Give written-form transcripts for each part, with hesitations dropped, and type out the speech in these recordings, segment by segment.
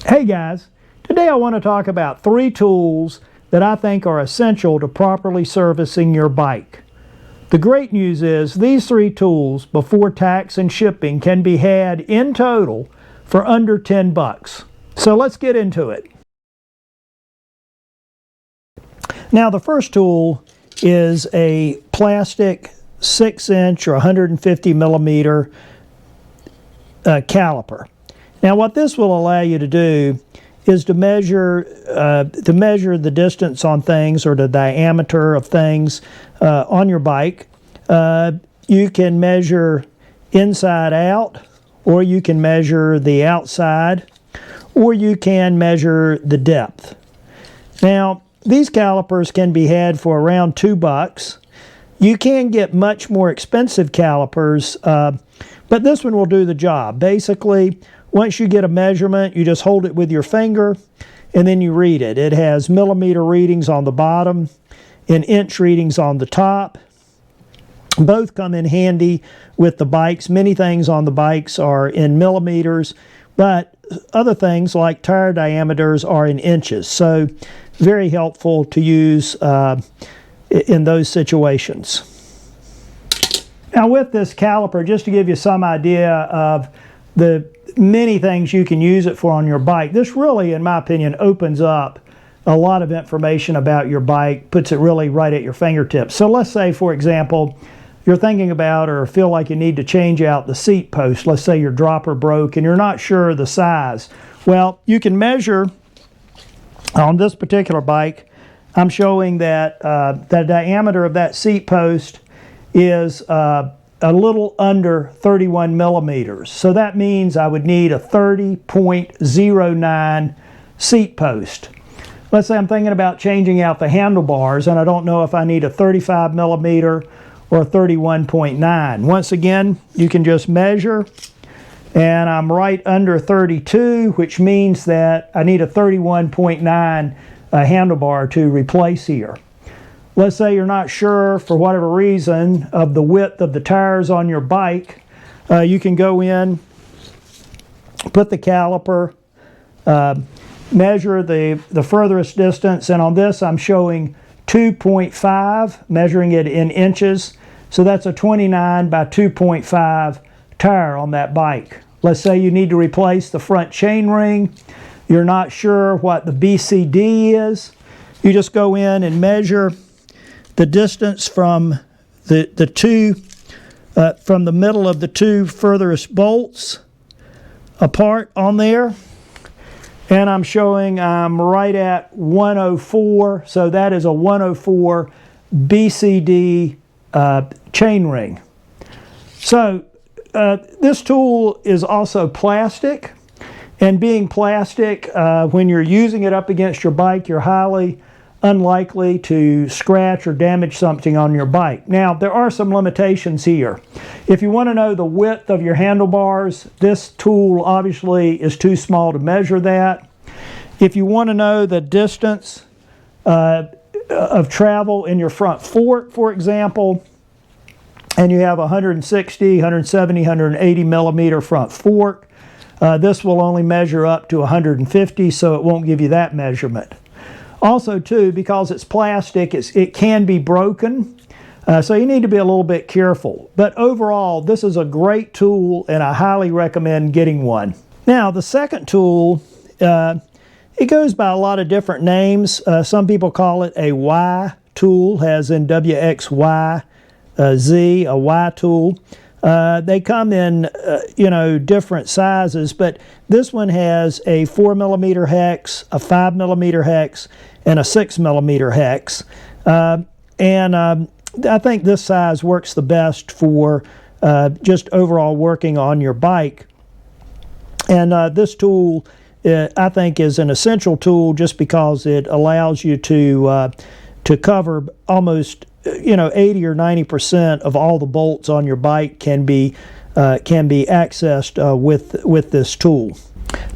Hey guys, today I want to talk about 3 tools that I think are essential to properly servicing your bike. The great news is these 3 tools before tax and shipping can be had in total for under 10 bucks. So let's get into it. Now the first tool is a plastic 6-inch or 150 millimeter caliper. Now what this will allow you to do is to measure the distance on things, or the diameter of things on your bike. You can measure inside out, or you can measure the outside, or you can measure the depth. Now these calipers can be had for around 2 bucks. You can get much more expensive calipers, but this one will do the job. Basically, once you get a measurement, you just hold it with your finger and then you read it. It has millimeter readings on the bottom and inch readings on the top. Both come in handy with the bikes. Many things on the bikes are in millimeters, but other things like tire diameters are in inches. So very helpful to use in those situations. Now with this caliper, just to give you some idea of the many things you can use it for on your bike, this really, in my opinion, opens up a lot of information about your bike, puts it really right at your fingertips. So let's say, for example, you're thinking about or feel like you need to change out the seat post. Let's say your dropper broke and you're not sure the size. Well, you can measure on this particular bike. I'm showing that the diameter of that seat post is a little under 31 millimeters. So that means I would need a 30.09 seat post. Let's say I'm thinking about changing out the handlebars and I don't know if I need a 35 millimeter or a 31.9. Once again, you can just measure, and I'm right under 32, which means that I need a 31.9 handlebar to replace here. Let's say you're not sure, for whatever reason, of the width of the tires on your bike. You can go in, put the caliper, measure the furthest distance, and on this I'm showing 2.5, measuring it in inches. So that's a 29 by 2.5 tire on that bike. Let's say you need to replace the front chain ring. You're not sure what the BCD is. You just go in and measure the distance from the middle of the 2 furthest bolts apart on there, and I'm showing I'm right at 104, so that is a 104 BCD chain ring. So this tool is also plastic, and being plastic, when you're using it up against your bike, you're highly unlikely to scratch or damage something on your bike. Now, there are some limitations here. If you want to know the width of your handlebars, this tool obviously is too small to measure that. If you want to know the distance of travel in your front fork, for example, and you have 160, 170, 180 millimeter front fork, this will only measure up to 150, so it won't give you that measurement. Also, too, because it's plastic, it can be broken, so you need to be a little bit careful. But overall, this is a great tool, and I highly recommend getting one. Now, the second tool, it goes by a lot of different names. Some people call it a Y tool, as in WXYZ, a Y tool. They come in, different sizes, but this one has a 4 millimeter hex, a 5 millimeter hex, and a 6 millimeter hex. I think this size works the best for just overall working on your bike. And this tool, I think, is an essential tool just because it allows you to cover almost 80 or 90% of all the bolts on your bike can be accessed with this tool.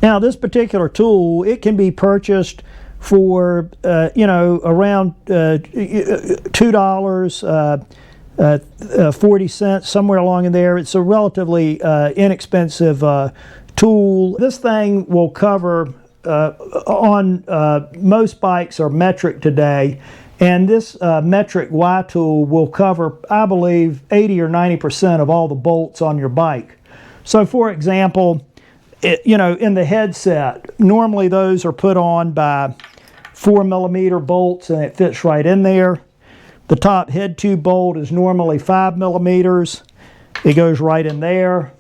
Now, this particular tool, it can be purchased for around $2, 40 cents, somewhere along in there. It's a relatively inexpensive tool. This thing will cover on most bikes are metric today, and this metric Y tool will cover, I believe, 80 or 90% of all the bolts on your bike. So for example, in the headset, normally those are put on by 4mm bolts and it fits right in there. The top head tube bolt is normally 5mm. It goes right in there.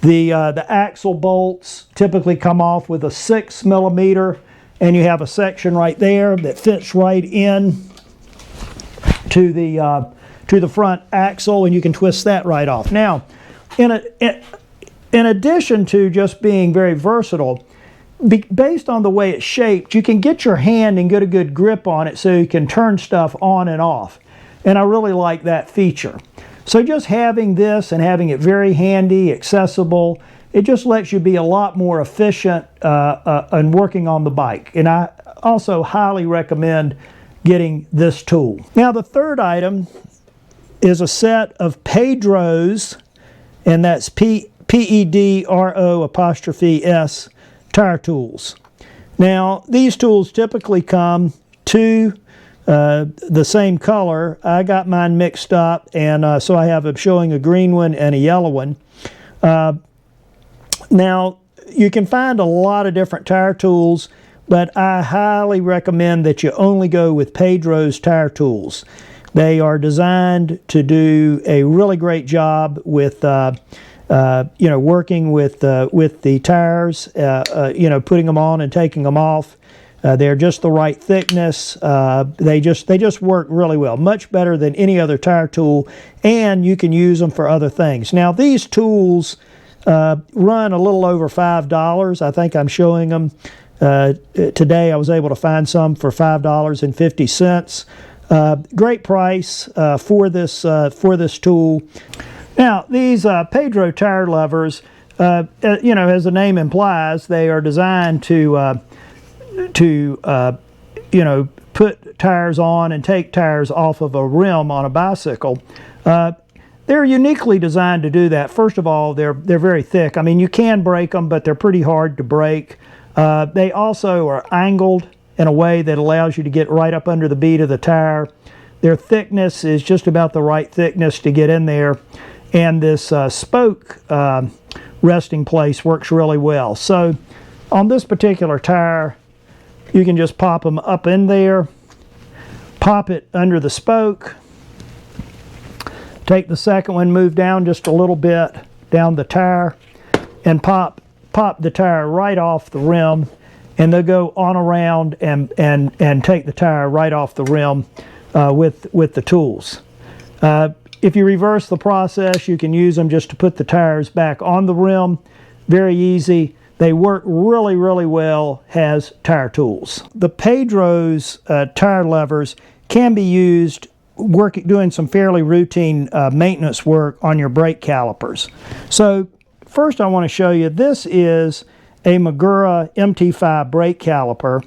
The axle bolts typically come off with a 6mm, and you have a section right there that fits right in to the front axle, and you can twist that right off. Now, in addition to just being very versatile, based on the way it's shaped, you can get your hand and get a good grip on it so you can turn stuff on and off. And I really like that feature. So just having this and having it very handy, accessible, it just lets you be a lot more efficient in working on the bike. And I also highly recommend getting this tool. Now the third item is a set of Pedro's, and that's Pedro''S tire tools. Now these tools typically come to the same color. I got mine mixed up, and so I have showing a green one and a yellow one. Now you can find a lot of different tire tools, but I highly recommend that you only go with Pedro's tire tools. They are designed to do a really great job with working with the tires, putting them on and taking them off. They're just the right thickness. They just work really well, much better than any other tire tool, and you can use them for other things. Now these tools run a little over $5. I think I'm showing them today. I was able to find some for $5.50. Great price for this tool. Now these Pedro tire levers, as the name implies, they are designed to put tires on and take tires off of a rim on a bicycle. They're uniquely designed to do that. First of all, they're very thick. I mean, you can break them, but they're pretty hard to break. They also are angled in a way that allows you to get right up under the bead of the tire. Their thickness is just about the right thickness to get in there, and this spoke resting place works really well. So on this particular tire, you can just pop them up in there, pop it under the spoke, take the second one, move down just a little bit down the tire, and pop the tire right off the rim, and they'll go on around and take the tire right off the rim with the tools. If you reverse the process, you can use them just to put the tires back on the rim. Very easy. They work really, really well as tire tools. The Pedro's tire levers can be used doing some fairly routine maintenance work on your brake calipers. So first I want to show you, this is a Magura MT5 brake caliper,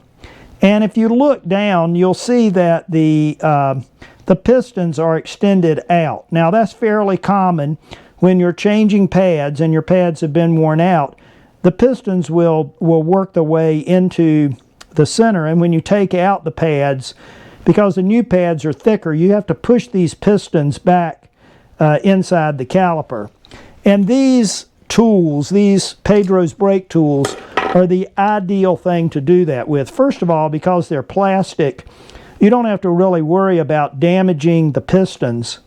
and if you look down, you'll see that the pistons are extended out. Now that's fairly common when you're changing pads and your pads have been worn out. The pistons will work their way into the center, and when you take out the pads, because the new pads are thicker, you have to push these pistons back inside the caliper. And these tools, these Pedro's brake tools, are the ideal thing to do that with. First of all, because they're plastic, you don't have to really worry about damaging the pistons.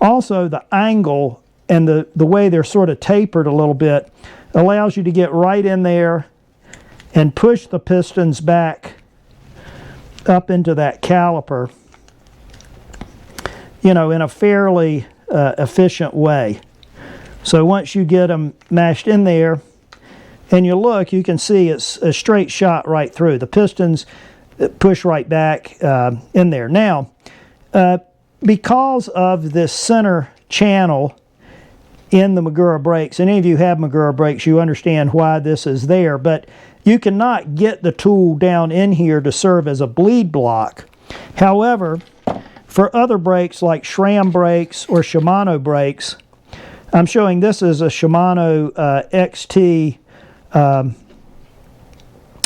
Also, the angle and the way they're sort of tapered a little bit allows you to get right in there and push the pistons back up into that caliper, in a fairly efficient way. So once you get them mashed in there and you look, you can see it's a straight shot right through. The pistons push right back in there. Now, because of this center channel in the Magura brakes, any of you have Magura brakes, you understand why this is there, but you cannot get the tool down in here to serve as a bleed block. However, for other brakes like SRAM brakes or Shimano brakes, I'm showing this is a Shimano XT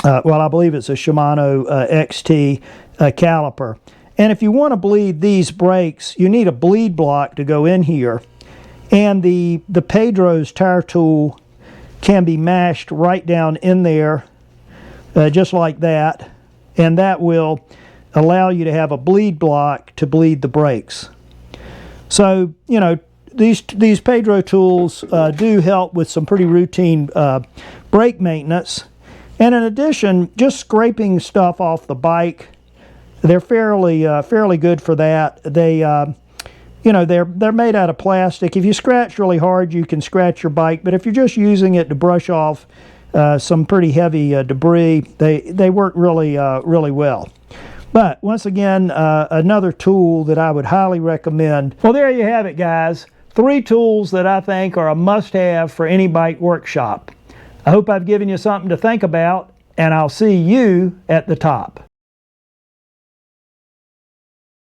Well, I believe it's a Shimano XT caliper. And if you want to bleed these brakes, you need a bleed block to go in here. And the Pedro's tire tool can be mashed right down in there, just like that. And that will allow you to have a bleed block to bleed the brakes. So, you know, these Pedro tools do help with some pretty routine brake maintenance. And in addition, just scraping stuff off the bike, they're fairly good for that. They you know, they're made out of plastic. If you scratch really hard, you can scratch your bike. But if you're just using it to brush off some pretty heavy debris, they work really well. But once again, another tool that I would highly recommend. Well, there you have it, guys. 3 tools that I think are a must-have for any bike workshop. I hope I've given you something to think about, and I'll see you at the top.